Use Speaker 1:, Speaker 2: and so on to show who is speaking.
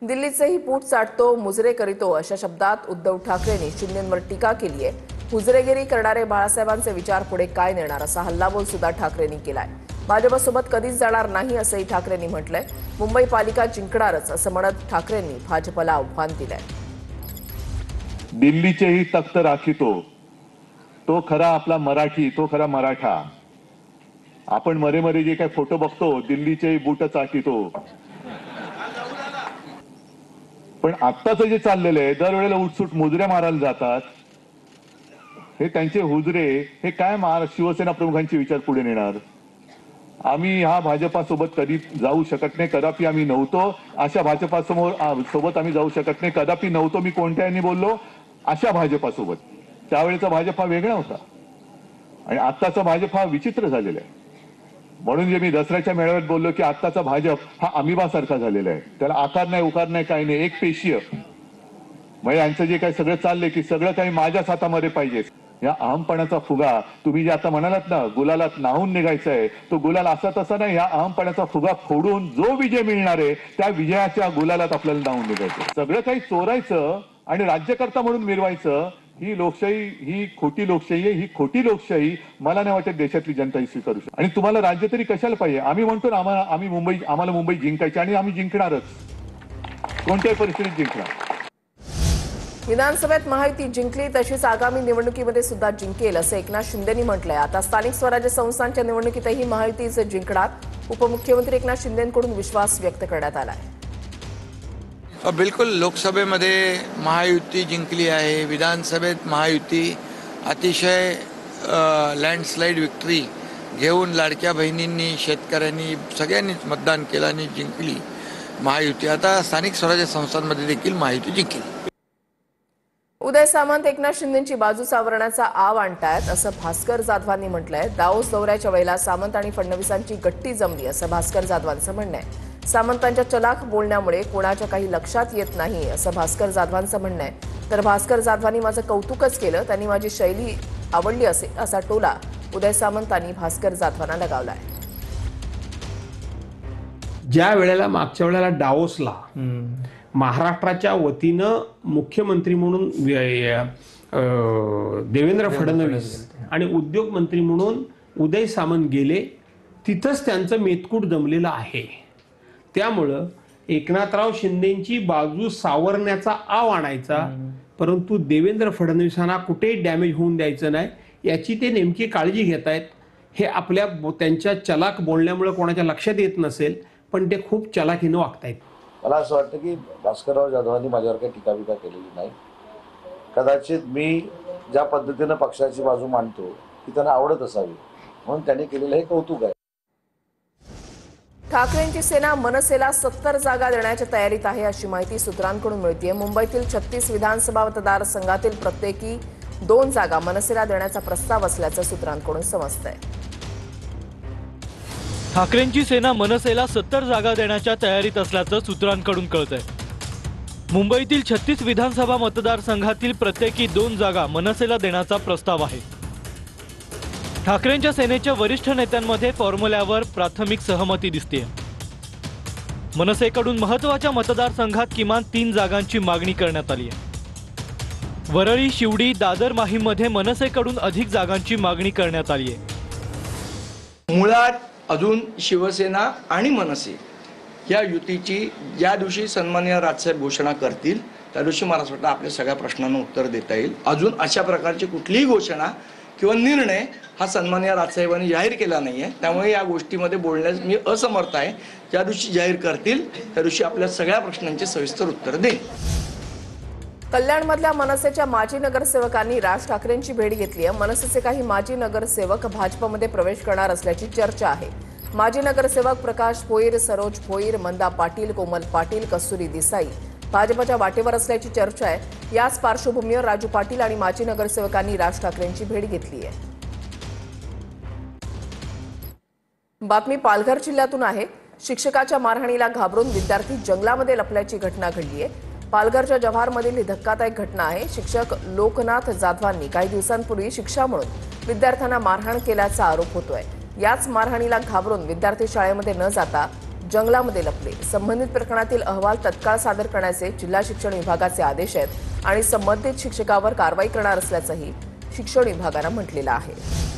Speaker 1: दिल्लीचेही put चाटतो, मुजरे करीतो अशा शब्दात उद्धव ठाकरेंनी शिंदेंवर टीका केली आहे। हुजरेगिरी करणारे बाळासाहेबांचे विचार पुढे काय नेणार असा हल्लाबोल सुद्धा ठाकरेंनी केलाय। भाजपसोबत कधीच जाणार नाही असंही ठाकरेंनी म्हटलंय। मुंबई पालिका जिंकणारच असं म्हणत ठाकरेंनी भाजपला आव्हान दिलंय।
Speaker 2: दिल्लीचेही तख्त राखितो, तो खरा आपला मराठी, तो खरा मराठा। आपण मरे मरे जे काय फोटो बघतो, दिल्लीचेही बूट चाटितो, पण आत्ताचं जे चाललेलं आहे, दरवेळेला उठसूट मुजरे मारायला जातात। हे त्यांचे हुजरे हे काय शिवसेना प्रमुखांचे विचार पुढे नेणार? आम्ही ह्या भाजपासोबत कधी जाऊ शकत नाही, कदापि आम्ही नव्हतो। अशा भाजपासमोर सोबत आम्ही जाऊ शकत नाही, कदापि नव्हतो। मी कोणत्याही बोललो अशा भाजपासोबत। त्यावेळेचा भाजप हा वेगळा होता आणि आत्ताचा भाजप हा विचित्र झालेला आहे। म्हणून जे मी दसऱ्याच्या मेळाव्यात बोललो की आत्ताचा भाजप हा अमिबासारखा झालेला आहे, त्याला आकार नाही, उकार नाही, काही नाही, एक पेशीय। म्हणजे यांचं जे काही सगळं चाललंय की सगळं काही माझ्याच हातामध्ये पाहिजे, या अहमपणाचा फुगा तुम्ही जे आता म्हणालात ना, गुलालात नाहून निघायचं आहे, तो गुलाल असा तसा नाही। या अहमपणाचा फुगा फोडून जो विजय मिळणार आहे त्या विजयाच्या गुलालात आपल्याला नाहून निघायचं। सगळं काही चोरायचं आणि राज्यकर्ता म्हणून मिरवायचं, ही लोकशाही, ही खोटी लोकशाही आहे। ही खोटी लोकशाही मला नाही वाटत देशातली जनता ही स्वीकारू शकते। आणि तुम्हाला राज्य तरी कशाला पाहिजे? आम्ही म्हणतो ना, आम्हाला मुंबई जिंकायची आणि आम्ही जिंकणारच, कोणत्याही परिस्थितीत जिंकणार।
Speaker 1: विधानसभेत महायुती जिंकली तशीच आगामी निवडणुकीमध्ये सुद्धा जिंकेल असं एकनाथ शिंदेंनी म्हटलंय। आता स्थानिक स्वराज्य संस्थांच्या निवडणुकीतही महायुतीच जिंकणार, उपमुख्यमंत्री एकनाथ शिंदेंकडून विश्वास व्यक्त करण्यात आलाय।
Speaker 3: बिल्कुल, लोकसभेमध्ये महायुती जिंकली आहे, विधानसभेत महायुती अतिशय लँडस्लाइड विक्ट्री घेऊन लाडक्या बहिणींनी, शेतकऱ्यांनी, सगळ्यांनीच मतदान केलं आणि जिंकली महायुती। आता स्थानिक स्वराज्य संस्थांमध्ये देखील महायुती जिंकली।
Speaker 1: उदय सामंत एकनाथ शिंदेंची बाजू सावरण्याचा आव आणतायत असं भास्कर जाधवांनी म्हटलंय। दाओस दौऱ्याच्या वेळेला सामंत आणि फडणवीसांची गट्टी जमली असं भास्कर जाधवांचं म्हणणं आहे। सामंतांच्या चलाख बोलण्यामुळे कोणाच्या काही लक्षात येत नाही असं भास्कर जाधवांचं म्हणणं आहे। तर भास्कर जाधवांनी माझं कौतुकच केलं, त्यांनी माझी शैली आवडली असेल असा टोला उदय सामंतांनी भास्कर जाधवांना लगावलाय।
Speaker 4: ज्या वेळेला मागच्या वेळेला डाओसला महाराष्ट्राच्या वतीनं मुख्यमंत्री म्हणून देवेंद्र फडणवीस आणि उद्योग मंत्री म्हणून उदय सामंत गेले, तिथंच त्यांचं मेतकूट जमलेलं आहे। त्यामुळं एकनाथराव शिंदेंची बाजू सावरण्याचा आव आणायचा, परंतु देवेंद्र फडणवीसांना कुठेही डॅमेज होऊन द्यायचं नाही याची ते नेमकी काळजी घेत आहेत। हे आपल्या त्यांच्या चलाक बोलण्यामुळे कोणाच्या लक्षात येत नसेल, पण ते खूप चलाखीनं वागतायत।
Speaker 5: मला असं वाटतं की भास्करराव जाधवांनी माझ्यावर काही टीका केलेली नाही। कदाचित मी ज्या पद्धतीनं पक्षाची बाजू मांडतो ती त्यांना आवडत असावी, म्हणून त्यांनी केलेलं हे कौतुक आहे।
Speaker 1: ठाकरेंची सेना मनसेला 70 जागा देण्याच्या तयारीत आहे अशी माहिती सूत्रांकडून मिळतेय। मुंबईतील 36 विधानसभा मतदारसंघातील प्रत्येकी 2 जागा मनसेला देण्याचा प्रस्ताव असल्याचं सूत्रांकडून समजतंय।
Speaker 6: ठाकरेंची सेना मनसेला 70 जागा देण्याच्या तयारीत असल्याचं सूत्रांकडून कळतंय। मुंबईतील 36 विधानसभा मतदारसंघातील प्रत्येकी 2 जागा मनसेला देण्याचा प्रस्ताव आहे। ठाकरेंच्या सेनेच्या वरिष्ठ नेत्यांमध्ये फॉर्म्युल्यावर प्राथमिक सहमती दिसतेय। मनसेकडून महत्त्वाच्या मतदारसंघात किमान 3 जागांची मागणी करण्यात आली आहे। वरळी, शिवडी, दादर, माहीममध्ये मनसेकडून अधिक जागांची मागणी करण्यात आली आहे।
Speaker 7: मुळात अजून शिवसेना आणि मनसे या युतीची ज्या दिवशी सन्माननीय राजसाहेब घोषणा करतील त्या दिवशी मला असं वाटतं आपल्या सगळ्या प्रश्नांना उत्तर देता येईल। अजून अशा प्रकारची कुठलीही घोषणा किंवा निर्णय हा सन्माननीय राजसाहेबांनी जाहीर केला नाहीये, त्यामुळे या गोष्टीमध्ये बोलण्यास मी असमर्थ आहे। ज्या दिवशी जाहीर करतील त्या दिवशी आपल्या सगळ्या प्रश्नांचे सविस्तर उत्तर देईल।
Speaker 1: कल्याणमधल्या मनसेच्या माजी नगरसेवकांनी राज ठाकरेंची भेट घेतली आहे। मनसेचे काही माजी नगरसेवक भाजपमध्ये प्रवेश करणार असल्याची चर्चा आहे। माजी नगरसेवक प्रकाश भोईर, सरोज भोईर, मंदा पाटील, कोमल पाटील, कस्तुरी देसाई भाजपच्या वाटेवर असल्याची चर्चा आहे। याच पार्श्वभूमीवर राजू पाटील आणि माजी नगरसेवकांनी राज ठाकरेंची भेट घेतली आहे। बातमी पालघर जिल्ह्यातून आहे। शिक्षकाच्या मारहाणीला घाबरून विद्यार्थी जंगलामध्ये लपल्याची घटना घडली आहे। पालघरच्या जव्हारमधील ही धक्कादायक घटना आहे। शिक्षक लोकनाथ जाधवांनी काही दिवसांपूर्वी शिक्षा म्हणून विद्यार्थ्यांना मारहाण केल्याचा आरोप होतोय। याच मारहाणीला घाबरून विद्यार्थी शाळेमध्ये न जाता जंगलामध्ये लपले. संबंधित प्रकरणातील अहवाल तत्काळ सादर करण्याचे जिल्हा शिक्षण विभागाचे आदेश आहेत आणि संबंधित शिक्षकावर कारवाई करणार असल्याचंही शिक्षण विभागानं म्हटलेलं आहे.